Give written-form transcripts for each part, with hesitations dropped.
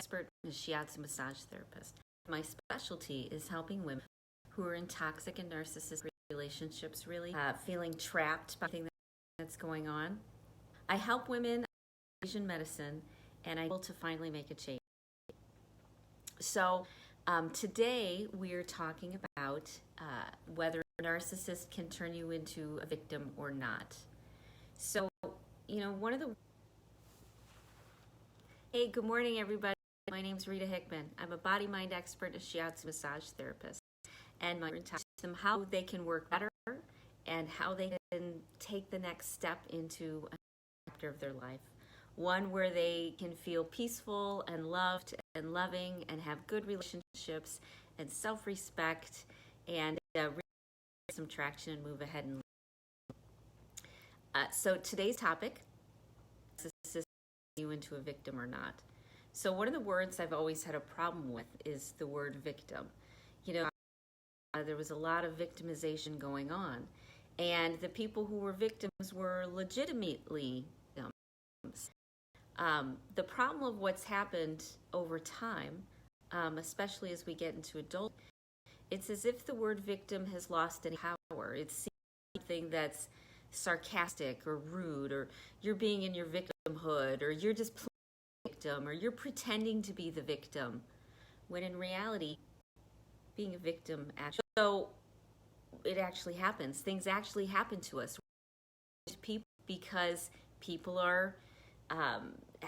expert and a shiatsu massage therapist. My specialty is helping women who are in toxic and narcissistic relationships, really feeling trapped by everything that's going on. I help women in Asian medicine, and I'm able to finally make a change. So today we're talking about whether a narcissist can turn you into a victim or not. So, Hey, good morning, everybody. My name's Rita Hickman. I'm a body-mind expert and shiatsu massage therapist. And my teach them how they can work better and how they can take the next step into a chapter of their life. One where they can feel peaceful and loved and loving and have good relationships and self-respect and really get some traction and move ahead. So today's topic is you into a victim or not. So one of the words I've always had a problem with is the word victim. There was a lot of victimization going on, and the people who were victims were legitimately victims. The problem of what's happened over time, especially as we get into adulthood, it's as if the word victim has lost any power. It's something that's sarcastic or rude, or you're being in your victimhood, or you're just playing the victim, or you're pretending to be the victim, when in reality, being a victim it actually happens. Things actually happen to us because people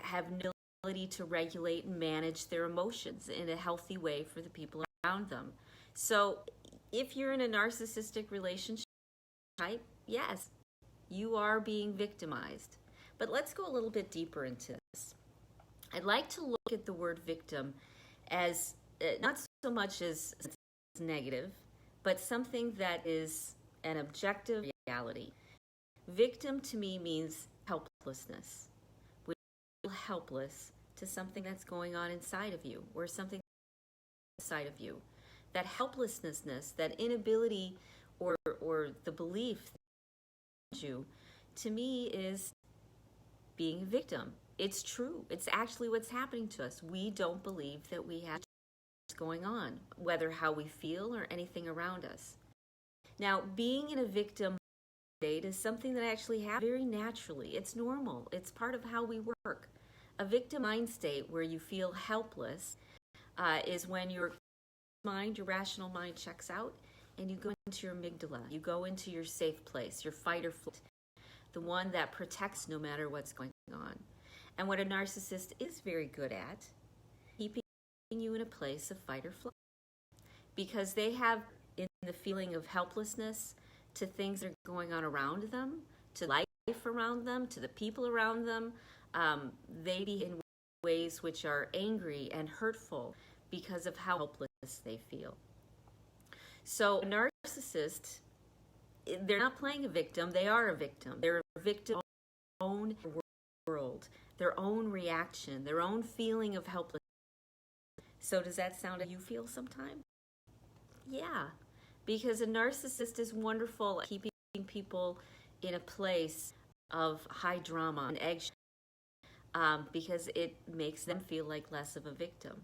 have no ability to regulate and manage their emotions in a healthy way for the people around them. So if you're in a narcissistic relationship type, yes, you are being victimized. But let's go a little bit deeper into this. I'd like to look at the word victim as not so much as negative, but something that is an objective reality. Victim to me means helplessness. We feel helpless to something that's going on inside of you, or something inside of you. That helplessness, that inability, or the belief that you, to me, is being a victim. It's true. It's actually what's happening to us. We don't believe that we have what's going on, whether how we feel or anything around us. Now, being in a victim state is something that actually happens very naturally. It's normal. It's part of how we work. A victim mind state where you feel helpless is when your rational mind checks out, and you go into your amygdala. You go into your safe place, your fight or flight, the one that protects no matter what's going on. And what a narcissist is very good at, keeping you in a place of fight or flight, because they have in the feeling of helplessness to things that are going on around them, to life around them, to the people around them. They behave in ways which are angry and hurtful because of how helpless they feel. So a narcissist, they're not playing a victim, they are a victim. They're a victim of their own world, their own reaction, their own feeling of helplessness. So does that sound like you feel sometimes? Yeah, because a narcissist is wonderful at keeping people in a place of high drama and eggshells, because it makes them feel like less of a victim.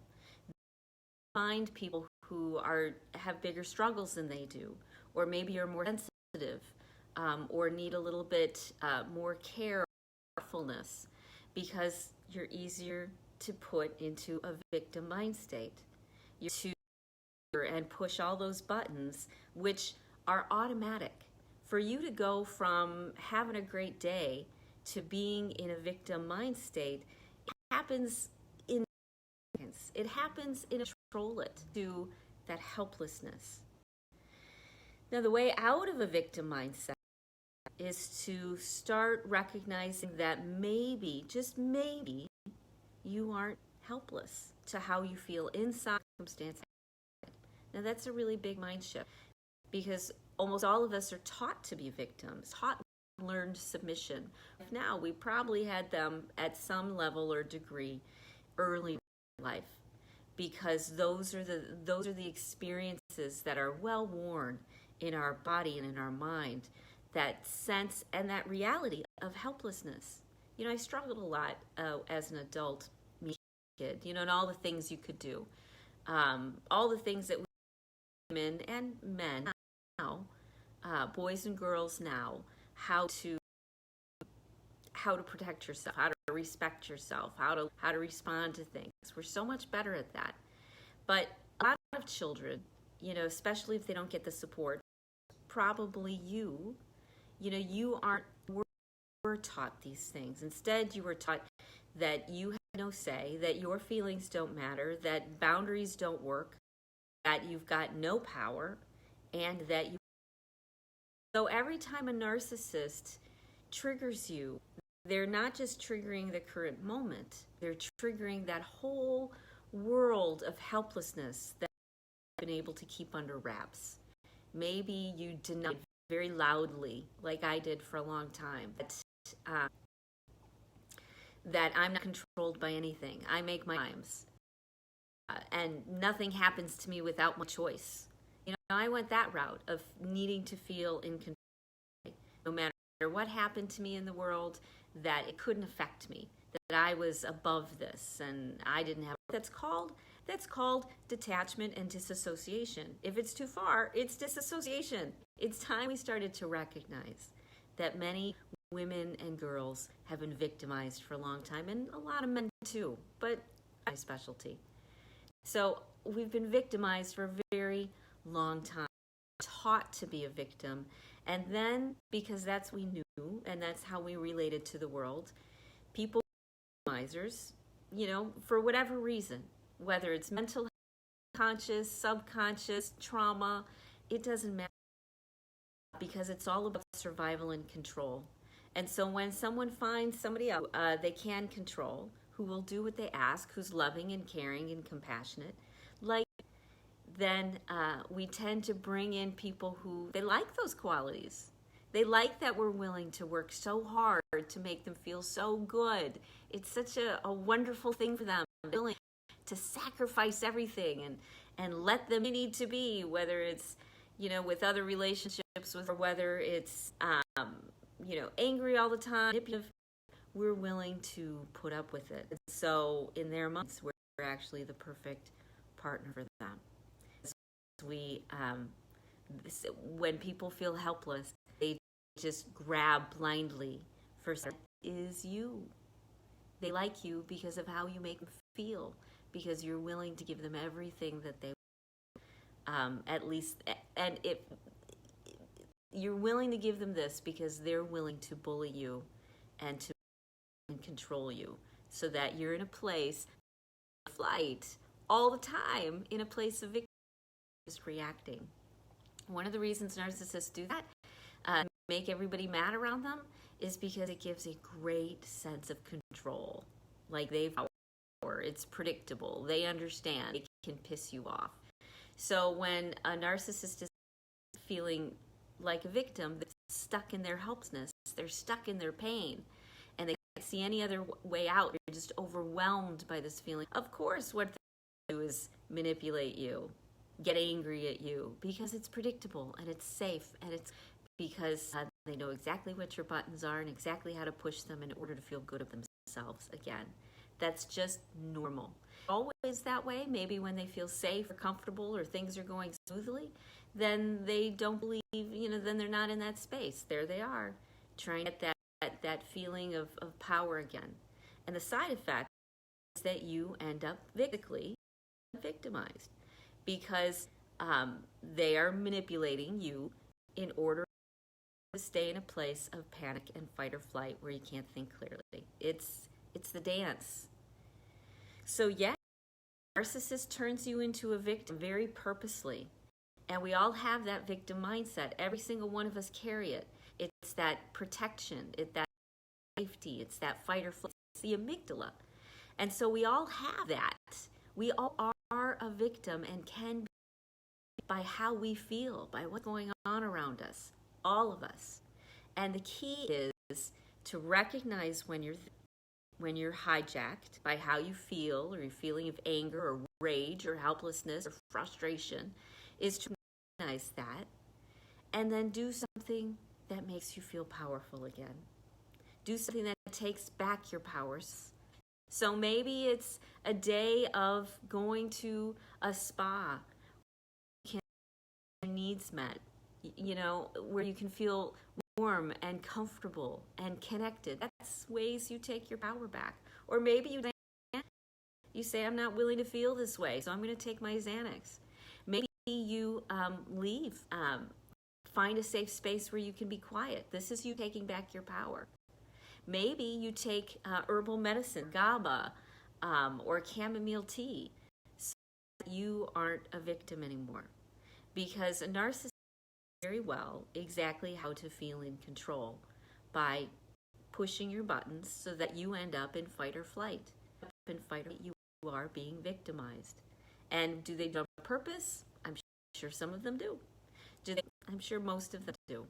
Find people who have bigger struggles than they do, or maybe are more sensitive, or need a little bit more care or carefulness, because you're easier to put into a victim mind state. You and push all those buttons, which are automatic. For you to go from having a great day to being in a victim mind state, it happens in seconds. It happens in a control it to that helplessness. Now, the way out of a victim mindset is to start recognizing that maybe, just maybe, you aren't helpless to how you feel inside circumstances. Now, that's a really big mind shift, because almost all of us are taught to be victims, taught learned submission. Now, we probably had them at some level or degree early in life, because those are the experiences that are well worn in our body and in our mind, that sense and that reality of helplessness. I struggled a lot as an adult, kid, and all the things you could do, all the things that women and men now, boys and girls now, how to protect yourself, how to respect yourself, how to respond to things. We're so much better at that. But a lot of children, especially if they don't get the support, probably you aren't were taught these things. Instead, you were taught that you have no say, that your feelings don't matter, that boundaries don't work, that you've got no power, and that you. So every time a narcissist triggers you, they're not just triggering the current moment, they're triggering that whole world of helplessness that you've been able to keep under wraps. Maybe you denied very loudly, like I did for a long time, that I'm not controlled by anything. I make my times. And nothing happens to me without my choice. I went that route of needing to feel in control. No matter what happened to me in the world, that it couldn't affect me, that I was above this and I didn't have. That's called detachment and disassociation. If it's too far, it's disassociation. It's time we started to recognize that many women and girls have been victimized for a long time, and a lot of men too, but my specialty. So we've been victimized for a very long time, taught to be a victim, and then because that's what we knew and that's how we related to the world, people victimizers, for whatever reason, whether it's mental, conscious, subconscious, trauma, it doesn't matter, because it's all about survival and control. And so when someone finds somebody else they can control, who will do what they ask, who's loving and caring and compassionate, then we tend to bring in people who, they like those qualities. They like that we're willing to work so hard to make them feel so good. It's such a wonderful thing for them, willing to sacrifice everything and let them need to be, whether it's, with other relationships, or whether it's, angry all the time. We're willing to put up with it. So in their minds, we're actually the perfect partner for them. When people feel helpless, they just grab blindly for is you. They like you because of how you make them feel, because you're willing to give them everything that they at least, and if you're willing to give them this because they're willing to bully you and to control you, so that you're in a place of flight all the time, in a place of victim, just reacting. One of the reasons narcissists do that, make everybody mad around them, is because it gives a great sense of control. Like they've power, it's predictable, they understand, it can piss you off. So when a narcissist is feeling like a victim, they're stuck in their helplessness, they're stuck in their pain, and they can't see any other way out. They're just overwhelmed by this feeling. Of course, what they do is manipulate you, get angry at you, because it's predictable and it's safe, and it's because they know exactly what your buttons are and exactly how to push them in order to feel good of themselves again. That's just normal. Always that way. Maybe when they feel safe or comfortable or things are going smoothly, then they don't believe, then they're not in that space. There they are, trying to get that feeling of power again. And the side effect is that you end up victimized, because they are manipulating you in order to stay in a place of panic and fight or flight where you can't think clearly. It's the dance. So yeah, narcissist turns you into a victim very purposely. And we all have that victim mindset. Every single one of us carry it. It's that protection, it's that safety, it's that fight or flight, it's the amygdala. And so we all have that. We all are a victim and can be by how we feel, by what's going on around us, all of us. And the key is to recognize when you're hijacked by how you feel, or your feeling of anger or rage or helplessness or frustration, is to recognize that and then do something that makes you feel powerful again. Do something that takes back your powers, So maybe it's a day of going to a spa, needs met, where you can feel warm and comfortable and connected. That's ways you take your power back. Or maybe you say, I'm not willing to feel this way, so I'm going to take my Xanax. Maybe you leave, find a safe space where you can be quiet. This is you taking back your power. Maybe you take herbal medicine, GABA, or chamomile tea, so that you aren't a victim anymore. Because a narcissist knows very well exactly how to feel in control by pushing your buttons so that you end up in fight or flight. In fight or flight, you are being victimized. And do they do it on purpose? I'm sure some of them do. I'm sure most of them do.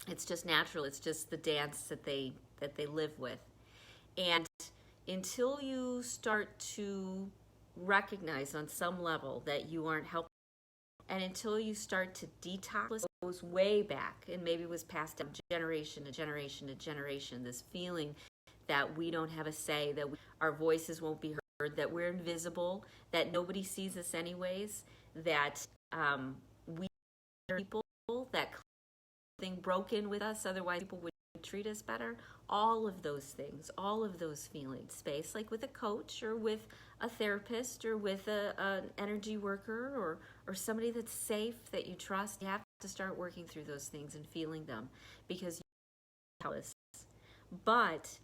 It's just natural. It's just the dance that they live with. And until you start to recognize on some level that you aren't helping, and until you start to detox, it goes way back, and maybe it was passed down generation to generation to generation, this feeling that we don't have a say, that our voices won't be heard, that we're invisible, that nobody sees us anyways, that we are people, that something broken with us, otherwise people would treat us better. All of those things, all of those feelings, space, like with a coach or with a therapist or with an energy worker or somebody that's safe, that you trust. You have to start working through those things and feeling them, because you're helpless. But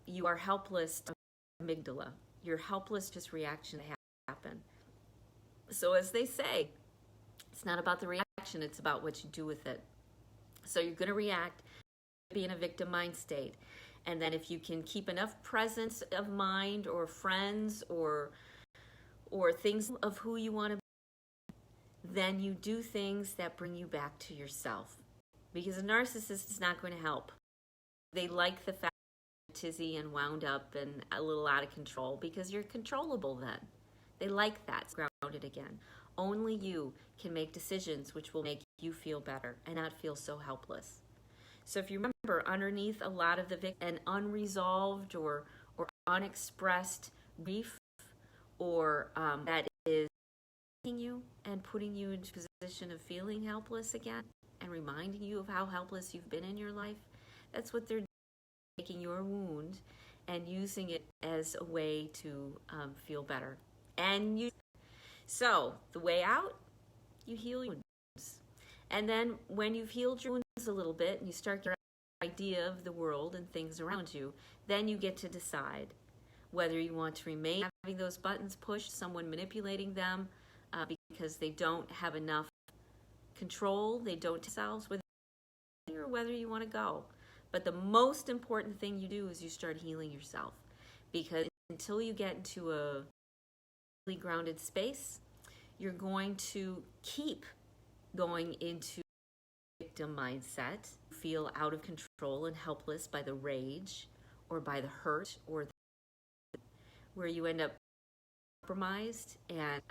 you are helpless to amygdala. You're helpless to this reaction to happen. So as they say, it's not about the reaction, it's about what you do with it. So you're going to react, be in a victim mind state. And then if you can keep enough presence of mind or friends or things of who you want to be, then you do things that bring you back to yourself. Because a narcissist is not going to help. They like the fact that you're tizzy and wound up and a little out of control, because you're controllable then. They like that. It's grounded again. Only you can make decisions which will make you feel better and not feel so helpless. So if you remember, underneath a lot of an unresolved or unexpressed grief, or that is taking you and putting you into a position of feeling helpless again and reminding you of how helpless you've been in your life, that's what they're doing, taking your wound and using it as a way to feel better. So the way out, you heal your wounds. And then when you've healed your wounds a little bit and you start getting an idea of the world and things around you, then you get to decide whether you want to remain having those buttons pushed, someone manipulating them because they don't have enough control, they don't themselves, or whether you want to go. But the most important thing you do is you start healing yourself, because until you get into a really grounded space, you're going to keep going into victim mindset, feel out of control and helpless by the rage or by the hurt, or where you end up compromised and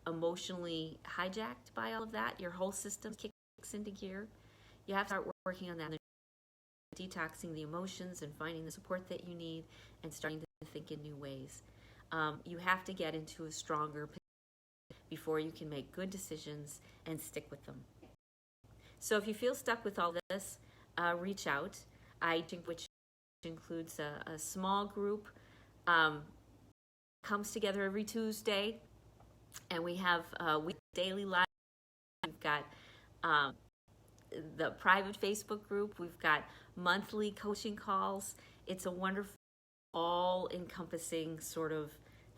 emotionally hijacked by all of that. Your whole system kicks into gear. You have to start working on that, detoxing the emotions and finding the support that you need and starting to think in new ways. You have to get into a stronger position before you can make good decisions and stick with them. So if you feel stuck with all this, reach out. I think, which includes a small group, comes together every Tuesday, and we have daily live. We've got the private Facebook group. We've got monthly coaching calls. It's a wonderful, all-encompassing sort of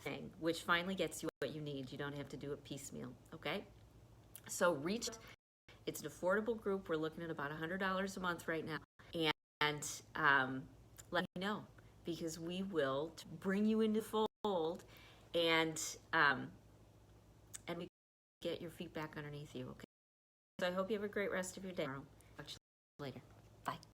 thing, which finally gets you what you need. You don't have to do it piecemeal, okay? So reach out. It's an affordable group. We're looking at about $100 a month right now. And let me know, because we will bring you into the fold and we get your feedback underneath you, okay? So I hope you have a great rest of your day. Talk to you later. Bye.